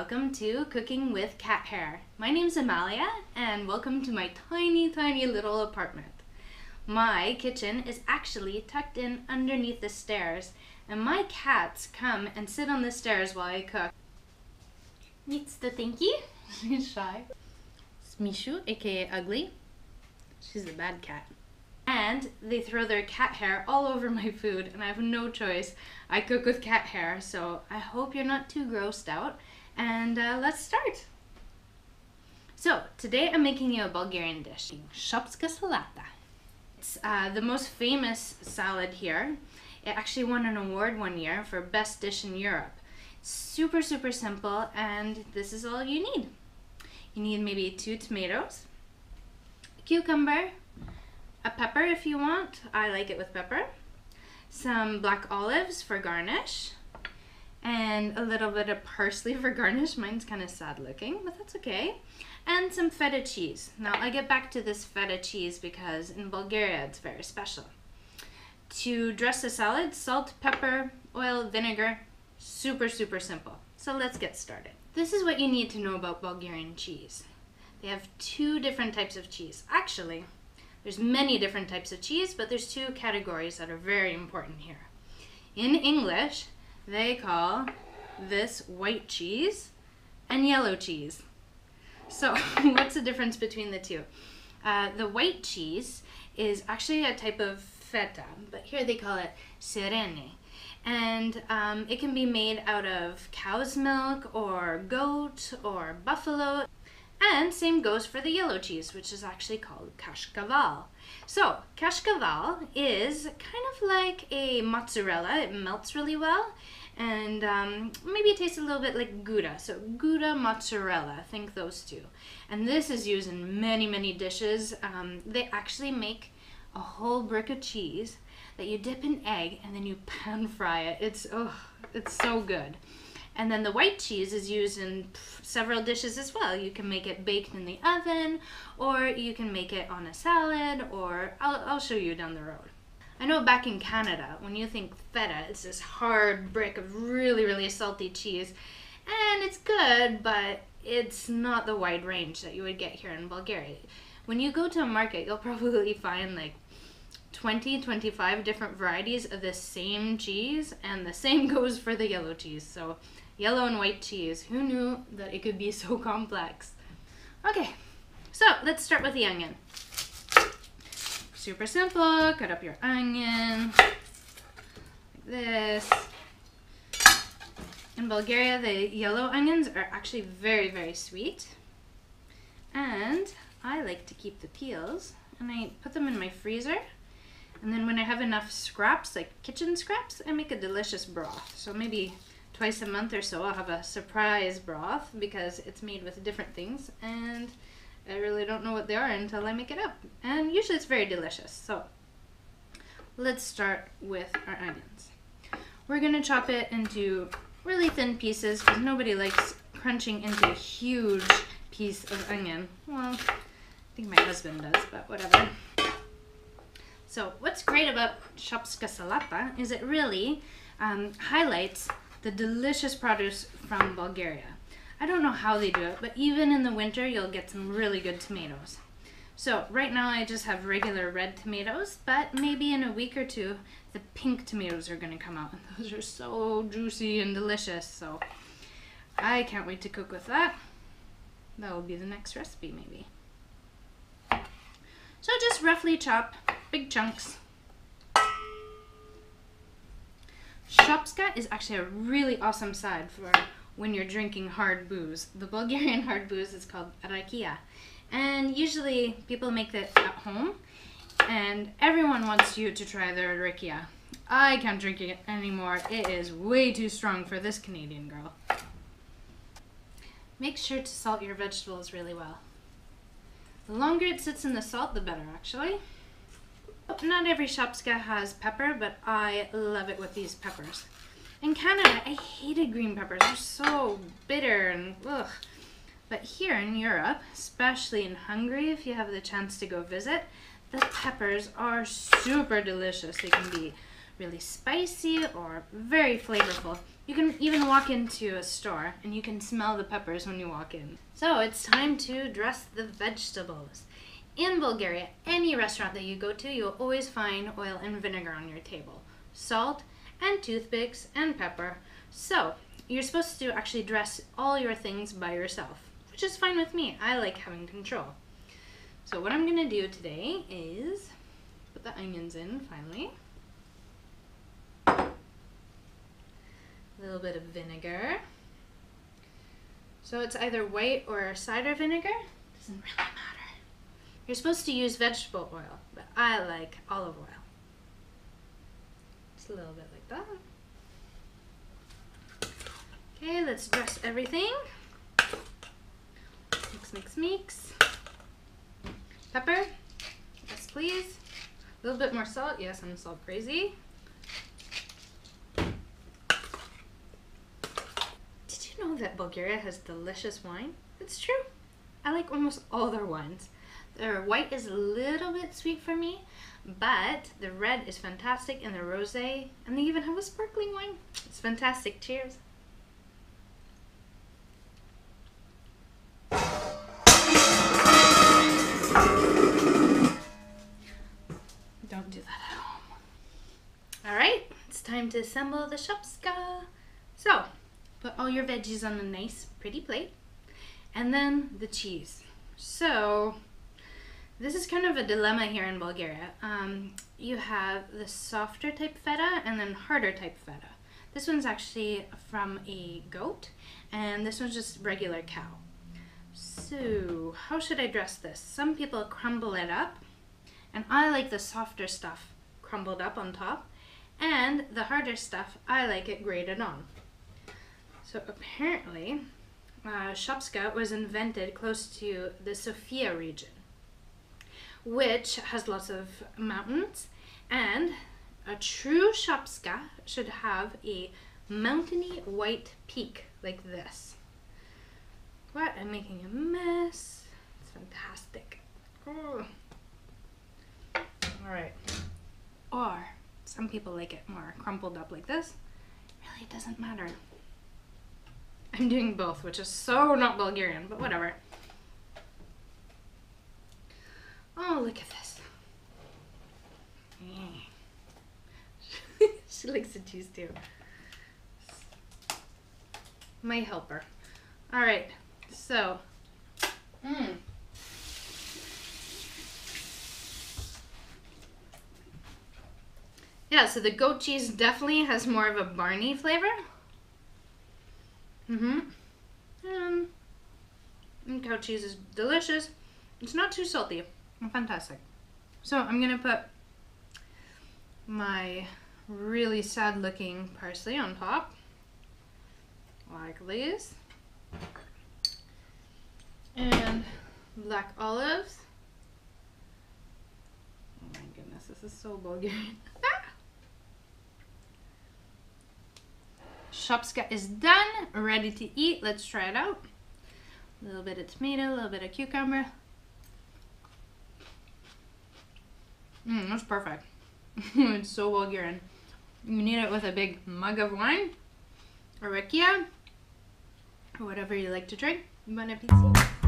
welcome to Cooking with Cat Hair. My name's Amalia and welcome to my tiny little apartment. My kitchen is actually tucked in underneath the stairs and my cats come and sit on the stairs while I cook. Meets the Tinky. She's shy. It's Mishu, aka Ugly. She's the bad cat. And they throw their cat hair all over my food and I have no choice. I cook with cat hair, so I hope you're not too grossed out. And let's start. So today I'm making you a Bulgarian dish, Shopska Salata. It's the most famous salad here. It actually won an award one year for best dish in Europe. It's super simple and this is all you need. You need maybe 2 tomatoes, a cucumber, a pepper if you want, I like it with pepper, some black olives for garnish, and a little bit of parsley for garnish. Mine's kind of sad looking, but that's okay. And some feta cheese. Now I get back to this feta cheese because in Bulgaria it's very special. To dress the salad, salt, pepper, oil, vinegar, super simple. So let's get started. This is what you need to know about Bulgarian cheese. They have 2 different types of cheese. Actually, there's many different types of cheese, but there's 2 categories that are very important here. In English, they call this white cheese and yellow cheese. So what's the difference between the 2? The white cheese is actually a type of feta, but here they call it sirene. And it can be made out of cow's milk or goat or buffalo. And same goes for the yellow cheese, which is actually called kashkaval. So kashkaval is kind of like a mozzarella. It melts really well and maybe it tastes a little bit like Gouda. So Gouda mozzarella, think those 2. And this is used in many dishes. They actually make a whole brick of cheese that you dip in egg and then you pan fry it. It's so good. And then the white cheese is used in several dishes as well. You can make it baked in the oven, or you can make it on a salad, or I'll show you down the road. I know back in Canada, when you think feta, it's this hard brick of really salty cheese. And it's good, but it's not the wide range that you would get here in Bulgaria. When you go to a market, you'll probably find like 20-25 different varieties of the same cheese, and the same goes for the yellow cheese. So yellow and white cheese, who knew that it could be so complex? Okay, so let's start with the onion. Super simple. Cut up your onion like this. In Bulgaria, the yellow onions are actually very sweet, and I like to keep the peels and I put them in my freezer. And then when I have enough scraps, like kitchen scraps, I make a delicious broth. So maybe twice a month or so I'll have a surprise broth because it's made with different things and I really don't know what they are until I make it up. And usually it's very delicious. So let's start with our onions. We're going to chop it into really thin pieces because nobody likes crunching into a huge piece of onion. Well, I think my husband does, but whatever. So what's great about Shopska Salata is it really highlights the delicious produce from Bulgaria. I don't know how they do it, but even in the winter you'll get some really good tomatoes. So right now I just have regular red tomatoes, but maybe in a week or 2 the pink tomatoes are going to come out. And those are so juicy and delicious, so I can't wait to cook with that. That will be the next recipe maybe. So just roughly chop big chunks. Shopska is actually a really awesome side for when you're drinking hard booze. The Bulgarian hard booze is called rakia. And usually people make it at home and everyone wants you to try their rakia. I can't drink it anymore. It is way too strong for this Canadian girl. Make sure to salt your vegetables really well. The longer it sits in the salt, the better actually. Not every Shopska has pepper, but I love it with these peppers. In Canada, I hated green peppers. They're so bitter and ugh. But here in Europe, especially in Hungary, if you have the chance to go visit, the peppers are super delicious. They can be really spicy or very flavorful. You can even walk into a store and you can smell the peppers when you walk in. So it's time to dress the vegetables. In Bulgaria, any restaurant that you go to, you'll always find oil and vinegar on your table, salt and toothpicks and pepper. So you're supposed to actually dress all your things by yourself, which is fine with me. I like having control. So what I'm gonna do today is put the onions in finally. A little bit of vinegar. So it's either white or cider vinegar. Doesn't really matter. You're supposed to use vegetable oil, but I like olive oil. Just a little bit like that. Okay, let's dress everything. Mix, mix, mix. Pepper. Yes, please. A little bit more salt. Yes, I'm salt crazy. Did you know that Bulgaria has delicious wine? It's true. I like almost all their wines. Their white is a little bit sweet for me, but the red is fantastic and the rosé, and they even have a sparkling wine. It's fantastic. Cheers. Don't do that at home. All right, it's time to assemble the shopska. So, put all your veggies on a nice, pretty plate, and then the cheese. So, this is kind of a dilemma here in Bulgaria. You have the softer type feta and then harder type feta. This one's actually from a goat, and this one's just regular cow. So, how should I dress this? Some people crumble it up, and I like the softer stuff crumbled up on top, and the harder stuff, I like it grated on. So apparently, Shopska was invented close to the Sofia region, which has lots of mountains, and a true Shopska should have a mountainy white peak like this. What? I'm making a mess. It's fantastic. Oh. Alright. Or some people like it more crumpled up like this. Really doesn't matter. I'm doing both, which is so not Bulgarian, but whatever. Oh, look at this. She likes the cheese too. My helper. Alright, so. Yeah, so the goat cheese definitely has more of a Barney flavor. And cow cheese is delicious. It's not too salty. Fantastic. So I'm gonna put my really sad looking parsley on top, like this, and black olives. Oh my goodness, this is so Bulgarian. Shopska is done, ready to eat. Let's try it out. A little bit of tomato, a little bit of cucumber. That's perfect. It's so Bulgarian. You need it with a big mug of wine, or rakia, or whatever you like to drink. Bon appetit.